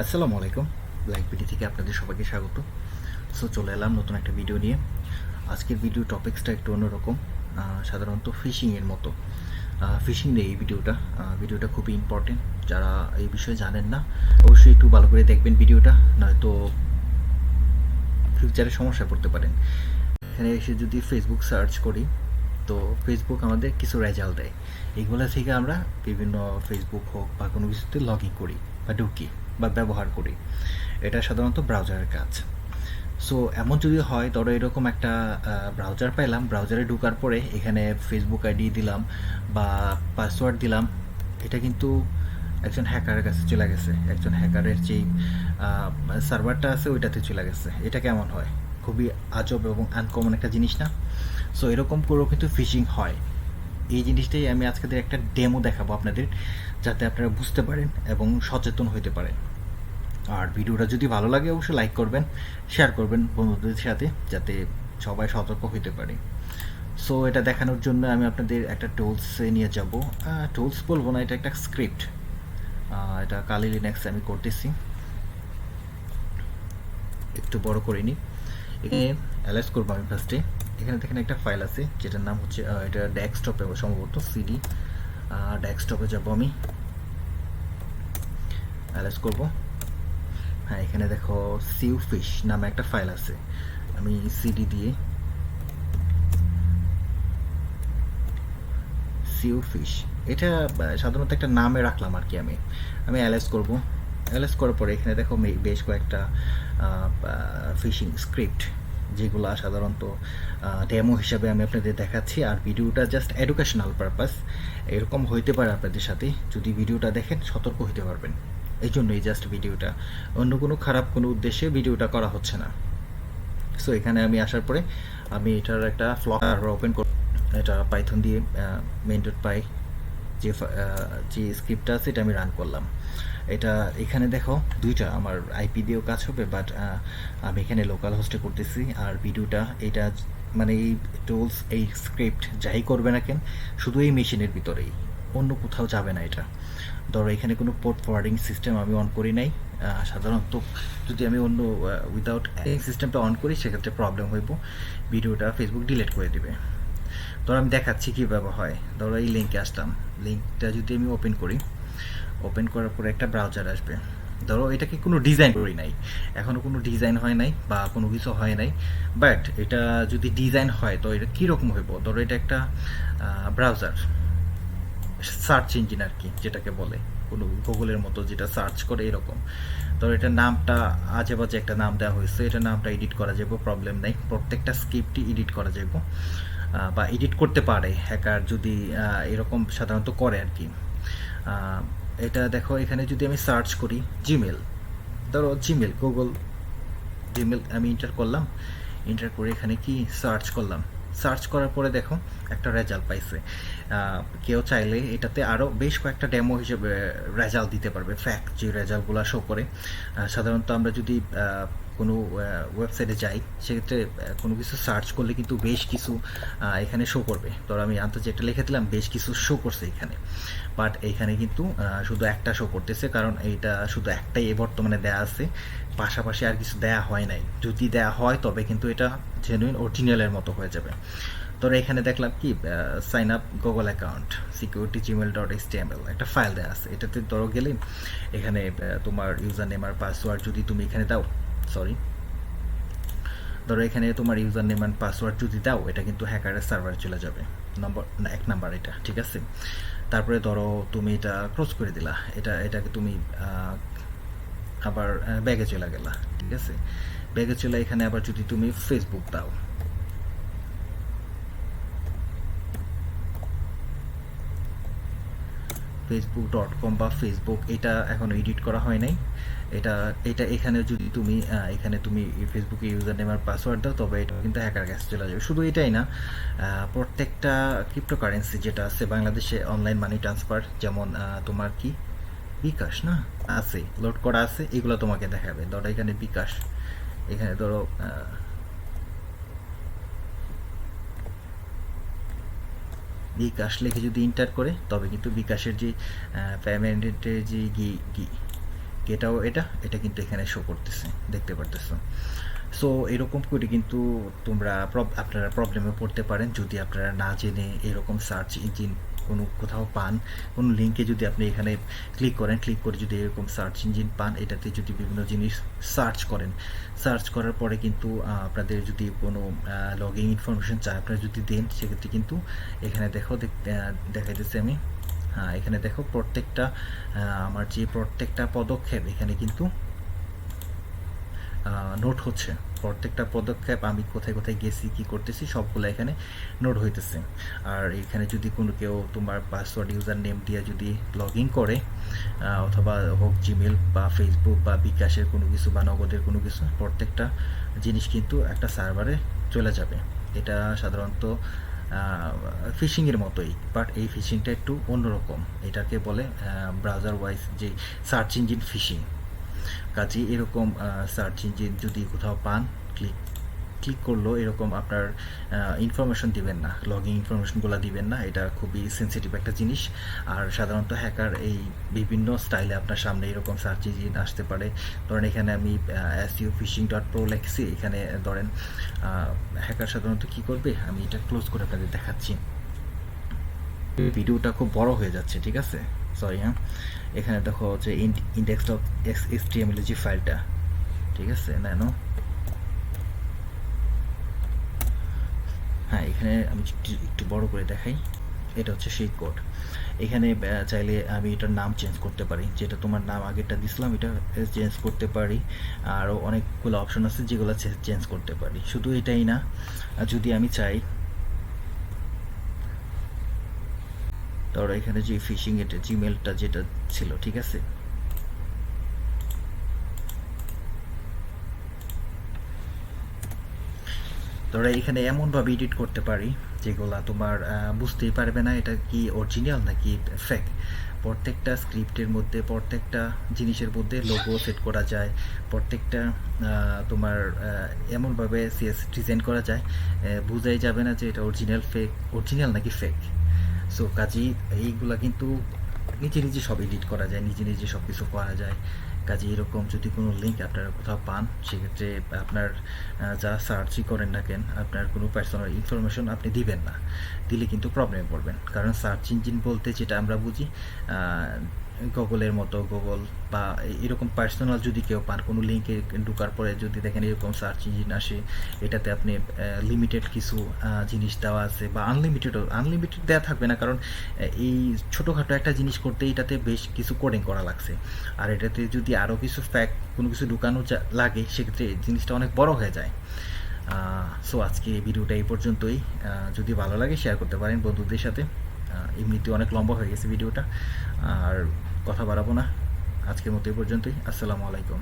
আসসালামু আলাইকুম। Black BD থেকে আপনাদের সবাইকে স্বাগত। সো চলে এলাম নতুন একটা ভিডিও নিয়ে। আজকের ভিডিও টপিক্সটা একটু অন্যরকম, সাধারণত ফিশিংয়ের মতো। ফিশিং নিয়ে এই ভিডিওটা। ভিডিওটা খুবই ইম্পর্টেন্ট। যারা এই বিষয়ে জানেন না অবশ্যই একটু ভালো করে দেখবেন ভিডিওটা, নয়তো ফিউচারে সমস্যায় পড়তে পারেন। এখানে এসে যদি ফেসবুক সার্চ করি, তো ফেসবুক আমাদের কিছু রেজাল্ট দেয়। এইগুলো থেকে আমরা বিভিন্ন ফেসবুক হোক বা কোনো কিছুতে লগ ইন করি বা ঢুকি বা ব্যবহার করি। এটা সাধারণত ব্রাউজারের কাজ। সো এমন যদি হয়, ধরো এরকম একটা ব্রাউজার পাইলাম, ব্রাউজারে ঢোকার পরে এখানে ফেসবুক আইডি দিলাম বা পাসওয়ার্ড দিলাম, এটা কিন্তু একজন হ্যাকারের কাছে চলে গেছে, একজন হ্যাকারের যেই সার্ভারটা আছে ওইটাতে চলে গেছে। এটা কেমন হয়? খুবই আজব এবং আনকমন একটা জিনিস না? সো এরকম করেও কিন্তু ফিশিং হয়। এই জিনিসটাই আমি আজকে একটা ডেমো দেখাবো আপনাদের, যাতে আপনারা বুঝতে পারেন এবং সচেতন হতে পারেন। আর ভিডিওটা যদি ভালো লাগে অবশ্যই লাইক করবেন, শেয়ার করবেন বন্ধুদের সাথে, যাতে সবাই সতর্ক হতে পারে। সো এটা দেখানোর জন্য আমি আপনাদের একটা টুলসে নিয়ে যাব। টুলস বলবো না, এটা একটা স্ক্রিপ্ট। এটা কালি লিনাক্সে আমি করতেছি। একটু বড় করে নিই। এখানে অ্যালাইজ করবো আমি ফার্স্টে। এখানে দেখেন একটা ফাইল আছে যেটার নাম হচ্ছে, এটা ডেস্কটপে সম্ভবত সিডি। ডেস্কটপে যাব আমি, অ্যালাইজ করবো। হ্যাঁ, এখানে দেখো সিউফিশ নামে একটা ফাইল আছে। আমি সিডি দিয়ে সিউফিশ, এটা সাধারণত একটা নামে রাখলাম আর কি। আমি অ্যালাইজ করব। অ্যালাইজ করার পরে এখানে দেখো বেশ কয়েকটা ফিশিং স্ক্রিপ্ট, যেগুলো সাধারণত ডেমো হিসাবে আমি আপনাদের দেখাচ্ছি। আর ভিডিওটা জাস্ট এডুকেশনাল পারপাস। এরকম হইতে পারে আপনাদের সাথে, যদি ভিডিওটা দেখেন সতর্ক হতে পারবেন। এই জন্যই জাস্ট ভিডিওটা, অন্য কোনো খারাপ কোনো উদ্দেশ্যে ভিডিওটা করা হচ্ছে না। সো এখানে আমি আসার পরে আমি এটার একটা ফ্লটার ওপেন করব। এটা পাইথন দিয়ে main.py যে স্ক্রিপ্টটা আছে এটা আমি রান করলাম। এটা এখানে দেখো দুইটা আমার আইপি দিয়েও কাজ হবে, বাট আমি এখানে লোকাল হোস্টে করতেছি। আর ভিডিওটা এটা মানে এই টুলস, এই স্ক্রিপ্ট যাই করবে না কেন, শুধু এই মেশিনের ভিতরেই, অন্য কোথাও যাবে না। এটা ধরো এখানে কোনো পোর্ট ফরওয়ার্ডিং সিস্টেম আমি অন করি নাই। সাধারণত যদি আমি অন্য উইদাউট এই সিস্টেমটা অন করি, সেক্ষেত্রে প্রবলেম হইব, ভিডিওটা ফেসবুক ডিলিট করে দিবে। ধরো আমি দেখাচ্ছি কীভাবে হয়। ধরো এই লিঙ্কে আসলাম, লিঙ্কটা যদি আমি ওপেন করি, ওপেন করার পরে একটা ব্রাউজার আসবে। ধরো এটাকে কোনো ডিজাইন করি নাই, এখনও কোনো ডিজাইন হয় নাই বা কোনো কিছু হয় নাই, বাট এটা যদি ডিজাইন হয় তো এটা কীরকম হইব? ধরো এটা একটা ব্রাউজার, সার্চ ইঞ্জিন আর কি, যেটাকে বলে কোনো গুগলের মতো যেটা সার্চ করে এরকম। তো এটার নামটা আজে বাজে একটা নাম দেওয়া হয়েছে, এটা নামটা এডিট করা যাবে, প্রবলেম নেই। প্রত্যেকটা স্ক্রিপ্টই এডিট করা যাবে বা এডিট করতে পারে হ্যাকার, যদি এরকম সাধারণত করে আর কি। এটা দেখো এখানে যদি আমি সার্চ করি জিমেল, ধরো জিমেল, গুগল জিমেল আমি এন্টার করলাম। এন্টার করে এখানে কি সার্চ করলাম, সার্চ করার পরে দেখো একটা রেজাল্ট পাইছে। কেউ চাইলে এটাতে আরও বেশ কয়েকটা ডেমো হিসেবে রেজাল্ট দিতে পারবে, ফ্যাক্ট যে রেজাল্টগুলো শো করে। সাধারণত আমরা যদি কোনো ওয়েবসাইটে যাই, সেক্ষেত্রে কোনো কিছু সার্চ করলে কিন্তু বেশ কিছু এখানে শো করবে। ধরো আমি যেটা লিখে দিলাম, বেশ কিছু শো করছে এখানে, বাট এইখানে কিন্তু শুধু একটা শো করতেছে, কারণ এইটা শুধু একটাই বর্তমানে দেয়া আছে, পাশাপাশি আর কিছু দেয়া হয় নাই। যদি দেয়া হয় তবে কিন্তু এটা জেনুইন অরিজিনালের মতো হয়ে যাবে। ধরো এখানে দেখলাম কি sign up Google account security gmail.html একটা ফাইল দেওয়া আছে। এটাতে ধরো গেলে এখানে তোমার ইউজার নেম আর পাসওয়ার্ড যদি তুমি এখানে দাও, সরি, ধরো এখানে তোমার ইউজার নেম আর পাসওয়ার্ড যদি দাও, এটা কিন্তু হ্যাকারের সার্ভারে চলে যাবে। এক নাম্বার এটা, ঠিক আছে। তারপরে ধরো তুমি এটা ক্লোজ করে দিলা, এটাকে তুমি আবার ব্যাগে চলে গেলা, ঠিক আছে। ব্যাগে চলে এখানে আবার যদি তুমি ফেসবুক দাও, facebook.com বা ফেসবুক, এটা এখনো এডিট করা হয় নাই। এটা এটা এখানে যদি তুমি এখানে তুমি ফেসবুকে ইউজার নেম আর পাসওয়ার্ড দাও, তবে এটা কিন্তু হ্যাকার কাছে চলে যাবে। শুধু এটাই না, প্রত্যেকটা ক্রিপ্টোকারেন্সি যেটা আছে বাংলাদেশে, অনলাইন মানি ট্রান্সফার, যেমন তোমার কি বিকাশ না আছে, লোড করা আছে, এগুলো তোমাকে দেখাবে। ধরো এখানে বিকাশ, এখানে ধরো বিকাশ লিখে যদি এন্টার করে, তবে কিন্তু বিকাশের যে পেমেন্টের যে এটাও এটা কিন্তু এখানে শো করতেছে, দেখতে পারতেছো। সো এরকম করে কিন্তু আপনারা প্রবলেমে পড়তে পারেন যদি আপনারা না জেনে এরকম সার্চ ইঞ্জিন কোথাও পান, কোনো লিঙ্কে যদি আপনি এখানে ক্লিক করে যদি এরকম সার্চ ইঞ্জিন পান, এটাতে যদি বিভিন্ন জিনিস সার্চ করার পরে কিন্তু আপনাদের যদি কোনো লগ ইন ইনফরমেশন চায় আপনারা যদি দেন, সেক্ষেত্রে কিন্তু এখানে দেখাইতেছে আমি, হ্যাঁ এখানে দেখো আমার যে প্রত্যেকটা পদক্ষেপ এখানে কিন্তু নোট হচ্ছে। প্রত্যেকটা পদক্ষেপ আমি কোথায় কোথায় গেছি, কি করতেছি, সবগুলো এখানে নোট হইতেছে। আর এখানে যদি কেউ তোমার পাসওয়ার্ড ইউজার নেম দিয়ে যদি লগ ইন করে, অথবা হোক জিমেল বা ফেসবুক বা বিকাশের কোনো কিছু বা নগদের কোনো কিছু, প্রত্যেকটা জিনিস কিন্তু একটা সার্ভারে চলে যাবে। এটা সাধারণত ফিশিংয়ের মতোই, বাট এই ফিশিংটা একটু অন্যরকম। এটাকে বলে ব্রাউজার ওয়াইজ যে সার্চ ইঞ্জিন ফিশিং। কাজেই এরকম সার্চ ইঞ্জিন যদি কোথাও পান, ক্লিক করলো এরকম আপনার ইনফরমেশন দিবেন না, লগইন ইনফরমেশনগুলো দিবেন না। এটা খুবই সেন্সিটিভ একটা জিনিস। আর সাধারণত হ্যাকার এই বিভিন্ন স্টাইলে আপনার সামনে এরকম সার্চ ইঞ্জিন আসতে পারে। ধরেন এখানে আমি SEOfishing.pro লিখছি, এখানে ধরেন হ্যাকার সাধারণত কি করবে, আমি এটা ক্লোজ করে আপনাদের দেখাচ্ছি। ভিডিওটা খুব বড় হয়ে যাচ্ছে, ঠিক আছে, সরি। হ্যাঁ, এখানে দেখো যে index.html যে ফাইলটা, ঠিক আছে, নেনো। হ্যাঁ, এখানে আমি একটু বড় করে দেখাই। এটা হচ্ছে সেই কোড। এখানে চাইলে আমি এটার নাম চেঞ্জ করতে পারি, যেটা তোমার নাম আগেরটা দিছিলাম এটা চেঞ্জ করতে পারি। আরও অনেকগুলো অপশন আছে যেগুলো চেঞ্জ করতে পারি। শুধু এটাই না, যদি আমি চাই, তারপরে এখানে যে ফিশিং এটা জিমেলটা যেটা ছিল, ঠিক আছে, তোরা এখানে এমনভাবে এডিট করতে পারি যেগুলা তোমার বুঝতেই পারবে না এটা কি অরিজিনাল নাকি ফেক। প্রত্যেকটা স্ক্রিপ্টের মধ্যে, প্রত্যেকটা জিনিসের মধ্যে লোগো সেট করা যায়। প্রত্যেকটা তোমার এমনভাবে ডিজাইন করা যায়, বোঝাই যাবে না যে এটা অরিজিনাল নাকি ফেক। সো কাজেই এইগুলা কিন্তু নিজে সব এডিট করা যায়, নিজে সব কিছু করা যায়। কাজে এরকম যদি কোনো লিঙ্ক আপনারা কোথাও পান, সেক্ষেত্রে আপনার যা সার্চই করেন না কেন, আপনার কোনো পার্সোনাল ইনফরমেশন আপনি দিবেন না। দিলে কিন্তু প্রবলেমে পড়বেন। কারণ সার্চ ইঞ্জিন বলতে যেটা আমরা বুঝি, গুগলের মতো, গুগল বা এরকম পার্সোনাল যদি কেউ পান, কোনো লিঙ্কে ঢোকার পরে যদি দেখেন এরকম সার্চ ইঞ্জিন আসে, এটাতে আপনি লিমিটেড কিছু জিনিস দেওয়া আছে, বা আনলিমিটেড দেওয়া থাকবে না, কারণ এই ছোটোখাটো একটা জিনিস করতে এটাতে বেশ কিছু কোডিং করা লাগছে। আর এটাতে যদি আরও কিছু কোনো কিছু ঢুকানো লাগে, সেক্ষেত্রে জিনিসটা অনেক বড় হয়ে যায়। সো আজকে এই ভিডিওটা এই পর্যন্তই। যদি ভালো লাগে শেয়ার করতে পারেন বন্ধুদের সাথে। এমনিতে অনেক লম্বা হয়ে গেছে ভিডিওটা, আর কথা বাড়াবো না। আজকের মতো এই পর্যন্তই। আসসালামু আলাইকুম।